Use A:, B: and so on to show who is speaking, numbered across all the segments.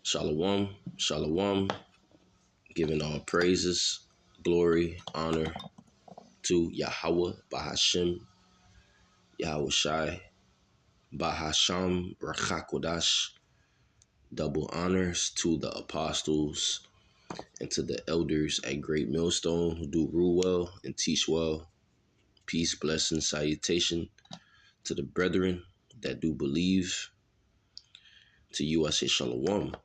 A: Shalom, shalom, giving all praises, glory, honor to Yahweh, Bahashim, Yahweh Shai, Bahasham, Rachakodash, double honors to the apostles and to the elders at Great Millstone who do rule well and teach well. Peace, blessing, salutation to the brethren that do believe. To you I say shalom.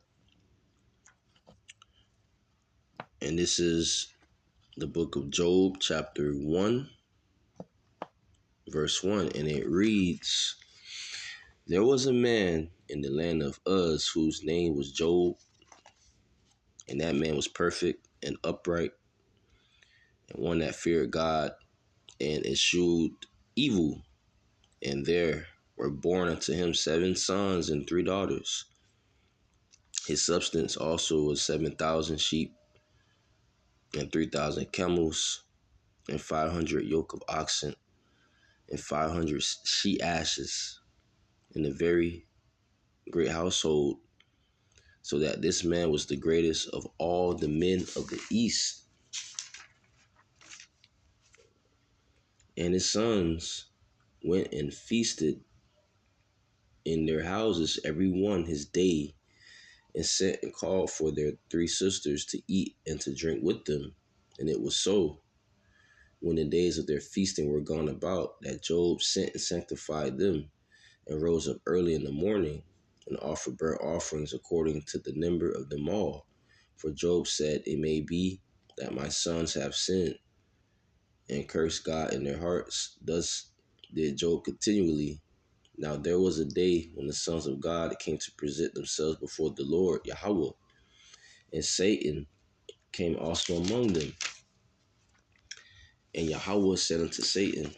A: And this is the book of Job, chapter 1, verse 1, and it reads, There was a man in the land of Uz whose name was Job, and that man was perfect and upright, and one that feared God and eschewed evil. And there were born unto him 7 sons and 3 daughters. His substance also was 7,000 sheep and 3,000 camels and 500 yoke of oxen and 500 she asses in a very great household, so that this man was the greatest of all the men of the east. And his sons went and feasted in their houses, every one his day, and sent and called for their 3 sisters to eat and to drink with them. And it was so, when the days of their feasting were gone about, that Job sent and sanctified them, and rose up early in the morning, and offered burnt offerings according to the number of them all. For Job said, It may be that my sons have sinned, and cursed God in their hearts. Thus did Job continually. Now there was a day when the sons of God came to present themselves before the Lord Yahweh, and Satan came also among them. And Yahweh said unto Satan,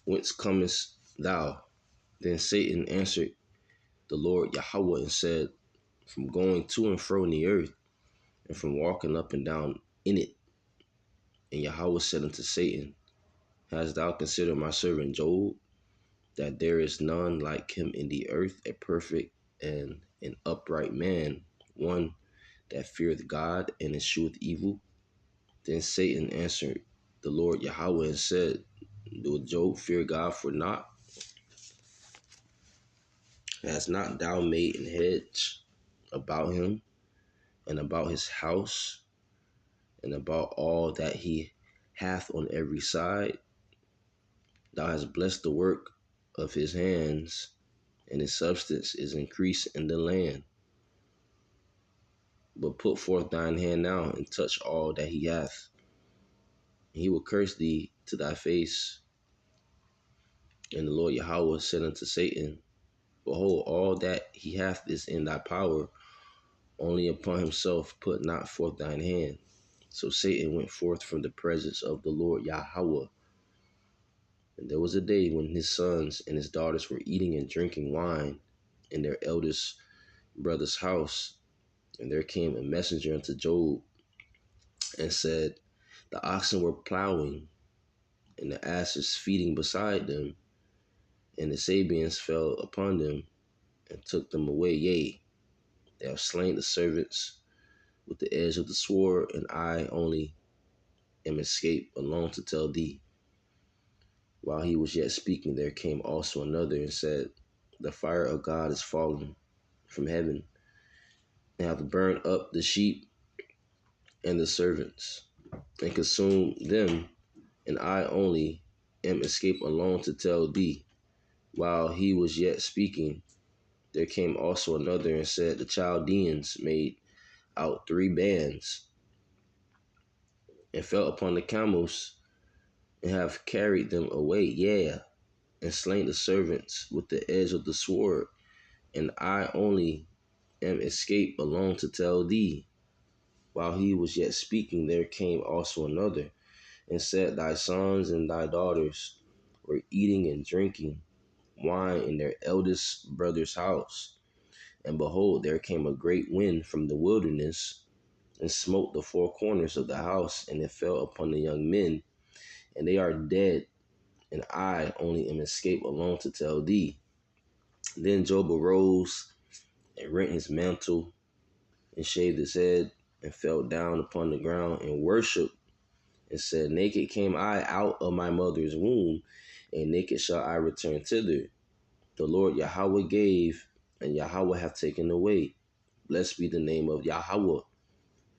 A: Whence comest thou? Then Satan answered the Lord Yahweh and said, From going to and fro in the earth, and from walking up and down in it. And Yahweh said unto Satan, Hast thou considered my servant Job, that there is none like him in the earth, a perfect and an upright man, one that feareth God and escheweth evil? Then Satan answered the Lord Yahweh and said, Do Job fear God for naught? Hast not thou made an hedge about him, and about his house, and about all that he hath on every side? Thou hast blessed the work of his hands, and his substance is increased in the land. But put forth thine hand now, and touch all that he hath, and he will curse thee to thy face. And the Lord Yahweh said unto Satan, Behold, all that he hath is in thy power, only upon himself put not forth thine hand. So Satan went forth from the presence of the Lord Yahweh. And there was a day when his sons and his daughters were eating and drinking wine in their eldest brother's house. And there came a messenger unto Job and said, The oxen were plowing, and the asses feeding beside them, and the Sabeans fell upon them and took them away. Yea, they have slain the servants with the edge of the sword, and I only am escaped alone to tell thee. While he was yet speaking, there came also another and said, The fire of God is fallen from heaven, and hath burned up the sheep and the servants, and consumed them, and I only am escaped alone to tell thee. While he was yet speaking, there came also another and said, The Chaldeans made out 3 bands, and fell upon the camels, and have carried them away, yea, and slain the servants with the edge of the sword, and I only am escaped alone to tell thee. While he was yet speaking, there came also another, and said, Thy sons and thy daughters were eating and drinking wine in their eldest brother's house. And behold, there came a great wind from the wilderness, and smote the 4 corners of the house, and it fell upon the young men, and they are dead, and I only am escaped alone to tell thee. Then Job arose and rent his mantle, and shaved his head and fell down upon the ground and worshipped and said, naked came I out of my mother's womb, and naked shall I return thither. The Lord Yahweh gave, and Yahweh hath taken away. Blessed be the name of Yahweh.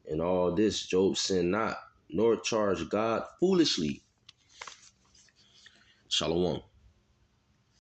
A: In all this Job sinned not, nor charged God foolishly. Shalom.